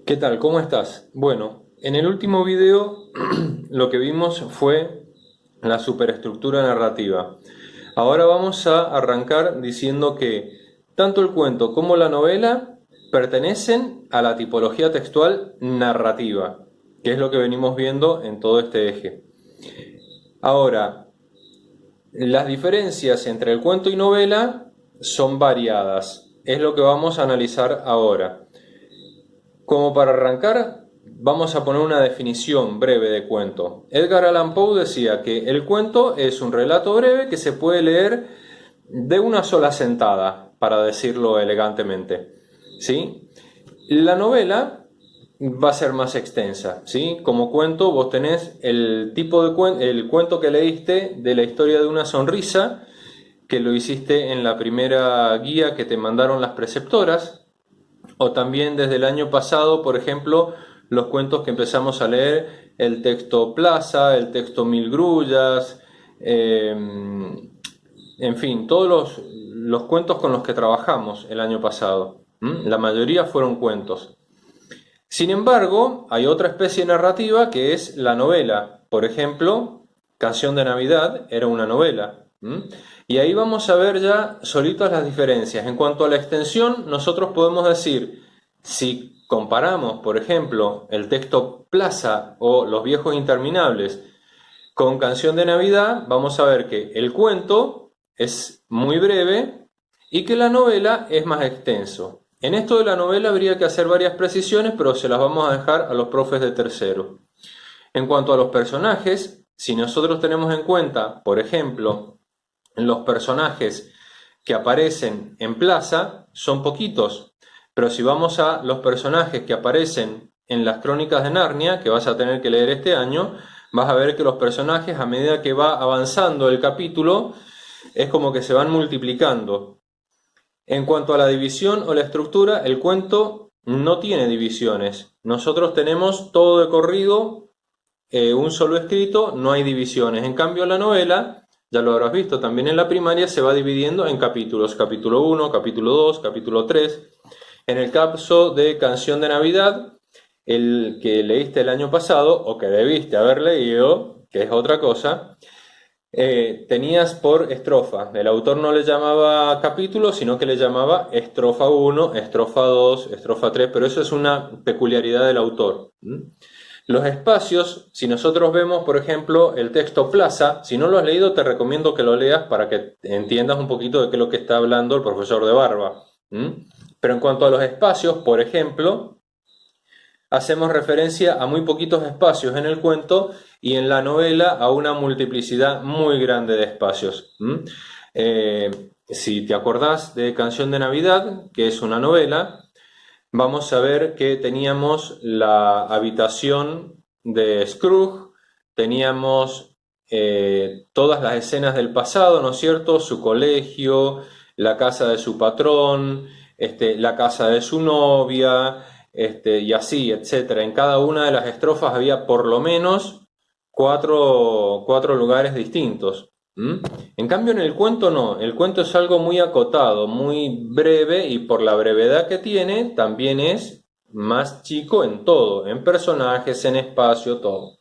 ¿Qué tal? ¿Cómo estás? Bueno, en el último video lo que vimos fue la superestructura narrativa. Ahora vamos a arrancar diciendo que tanto el cuento como la novela pertenecen a la tipología textual narrativa, que es lo que venimos viendo en todo este eje. Ahora, las diferencias entre el cuento y novela son variadas. Es lo que vamos a analizar ahora. Como para arrancar, vamos a poner una definición breve de cuento. Edgar Allan Poe decía que el cuento es un relato breve que se puede leer de una sola sentada, para decirlo elegantemente. ¿Sí? La novela va a ser más extensa, ¿sí? Como cuento vos tenés el tipo de el cuento que leíste de la historia de una sonrisa, que lo hiciste en la primera guía que te mandaron las preceptoras, o también desde el año pasado, por ejemplo, los cuentos que empezamos a leer, el texto Plaza, el texto Mil Grullas, en fin, todos los cuentos con los que trabajamos el año pasado. La mayoría fueron cuentos. Sin embargo, hay otra especie narrativa que es la novela. Por ejemplo, Canción de Navidad era una novela. Y ahí vamos a ver ya solitas las diferencias. En cuanto a la extensión, nosotros podemos decir, si comparamos, por ejemplo, el texto Plaza o Los viejos interminables con Canción de Navidad, vamos a ver que el cuento es muy breve y que la novela es más extenso. En esto de la novela habría que hacer varias precisiones, pero se las vamos a dejar a los profes de tercero. En cuanto a los personajes, si nosotros tenemos en cuenta, por ejemplo, los personajes que aparecen en Plaza, son poquitos, pero si vamos a los personajes que aparecen en las Crónicas de Narnia, que vas a tener que leer este año, vas a ver que los personajes, a medida que va avanzando el capítulo, es como que se van multiplicando. En cuanto a la división o la estructura, el cuento no tiene divisiones. Nosotros tenemos todo de corrido, un solo escrito, no hay divisiones. En cambio, la novela, ya lo habrás visto también en la primaria, se va dividiendo en capítulos. Capítulo 1, capítulo 2, capítulo 3. En el caso de Canción de Navidad, el que leíste el año pasado, o que debiste haber leído, que es otra cosa, tenías por estrofa. El autor no le llamaba capítulo, sino que le llamaba estrofa 1, estrofa 2, estrofa 3, pero eso es una peculiaridad del autor. Los espacios, si nosotros vemos, por ejemplo, el texto Plaza, si no lo has leído, te recomiendo que lo leas para que entiendas un poquito de qué es lo que está hablando el profesor de Barba. Pero en cuanto a los espacios, por ejemplo, hacemos referencia a muy poquitos espacios en el cuento y en la novela a una multiplicidad muy grande de espacios. Si te acordás de Canción de Navidad, que es una novela, vamos a ver que teníamos la habitación de Scrooge, teníamos todas las escenas del pasado, ¿no es cierto? Su colegio, la casa de su patrón, la casa de su novia, y así, etcétera. En cada una de las estrofas había por lo menos cuatro lugares distintos. En cambio, en el cuento no. El cuento es algo muy acotado, muy breve, y por la brevedad que tiene, también es más chico en todo, en personajes, en espacio, todo.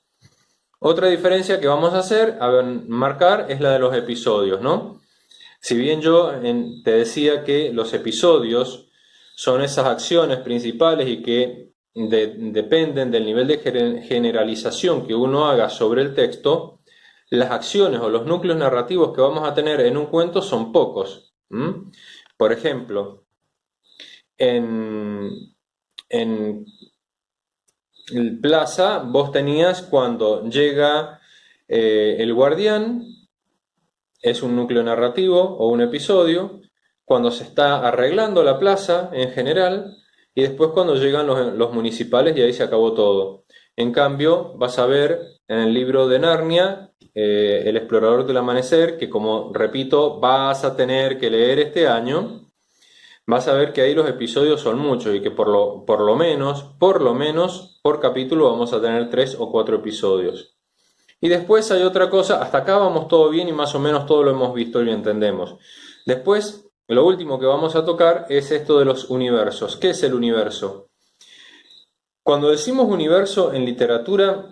Otra diferencia que vamos a hacer, a marcar, es la de los episodios, ¿no? Si bien yo te decía que los episodios son esas acciones principales y que dependen del nivel de generalización que uno haga sobre el texto, las acciones o los núcleos narrativos que vamos a tener en un cuento son pocos. Por ejemplo, en Plaza vos tenías cuando llega el guardián, es un núcleo narrativo o un episodio, cuando se está arreglando la plaza en general, y después cuando llegan los municipales y ahí se acabó todo. En cambio, vas a ver en el libro de Narnia, El explorador del amanecer, que como repito, vas a tener que leer este año, vas a ver que ahí los episodios son muchos y que por lo menos, por capítulo vamos a tener 3 o 4 episodios. Y después hay otra cosa, hasta acá vamos todo bien y más o menos todo lo hemos visto y lo entendemos. Después, lo último que vamos a tocar es esto de los universos. ¿Qué es el universo? Cuando decimos universo en literatura,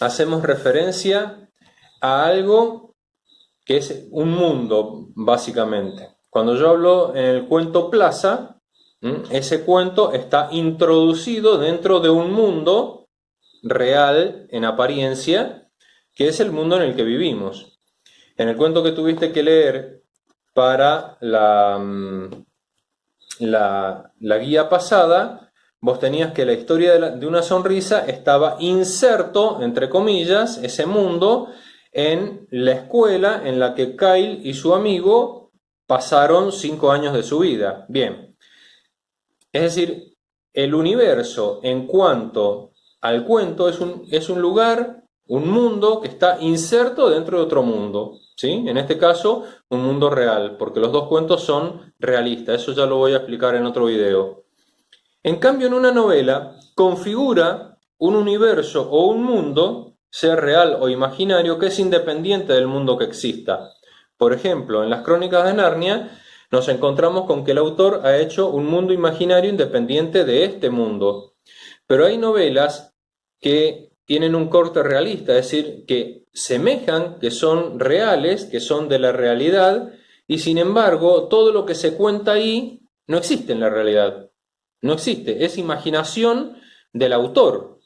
hacemos referencia a algo que es un mundo, básicamente. Cuando yo hablo en el cuento Plaza, ese cuento está introducido dentro de un mundo real, en apariencia, que es el mundo en el que vivimos. En el cuento que tuviste que leer para la guía pasada, vos tenías que la historia de una sonrisa estaba inserto, entre comillas, ese mundo, en la escuela en la que Kyle y su amigo pasaron 5 años de su vida. Bien, es decir, el universo en cuanto al cuento es un lugar, un mundo que está inserto dentro de otro mundo, ¿sí? En este caso, un mundo real, porque los dos cuentos son realistas, eso ya lo voy a explicar en otro video. En cambio, en una novela, configura un universo o un mundo, sea real o imaginario, que es independiente del mundo que exista. Por ejemplo, en las Crónicas de Narnia, nos encontramos con que el autor ha hecho un mundo imaginario independiente de este mundo. Pero hay novelas que tienen un corte realista, es decir, que semejan, que son reales, que son de la realidad, y sin embargo, todo lo que se cuenta ahí no existe en la realidad. No existe, es imaginación del autor.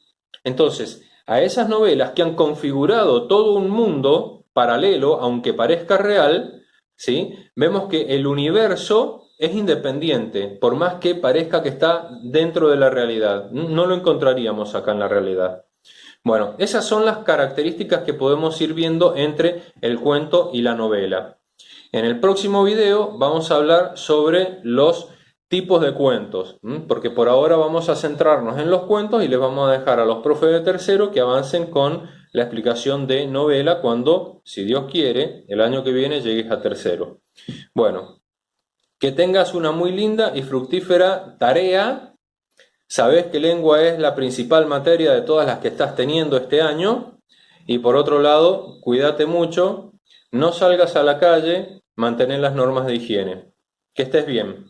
Entonces, a esas novelas que han configurado todo un mundo paralelo, aunque parezca real, ¿sí? Vemos que el universo es independiente, por más que parezca que está dentro de la realidad. No lo encontraríamos acá en la realidad. Bueno, esas son las características que podemos ir viendo entre el cuento y la novela. En el próximo video vamos a hablar sobre los tipos de cuentos, porque por ahora vamos a centrarnos en los cuentos y les vamos a dejar a los profes de tercero que avancen con la explicación de novela cuando, si Dios quiere, el año que viene llegues a tercero. Bueno, que tengas una muy linda y fructífera tarea. Sabés que lengua es la principal materia de todas las que estás teniendo este año. Y por otro lado, cuídate mucho, no salgas a la calle, mantén las normas de higiene. Que estés bien.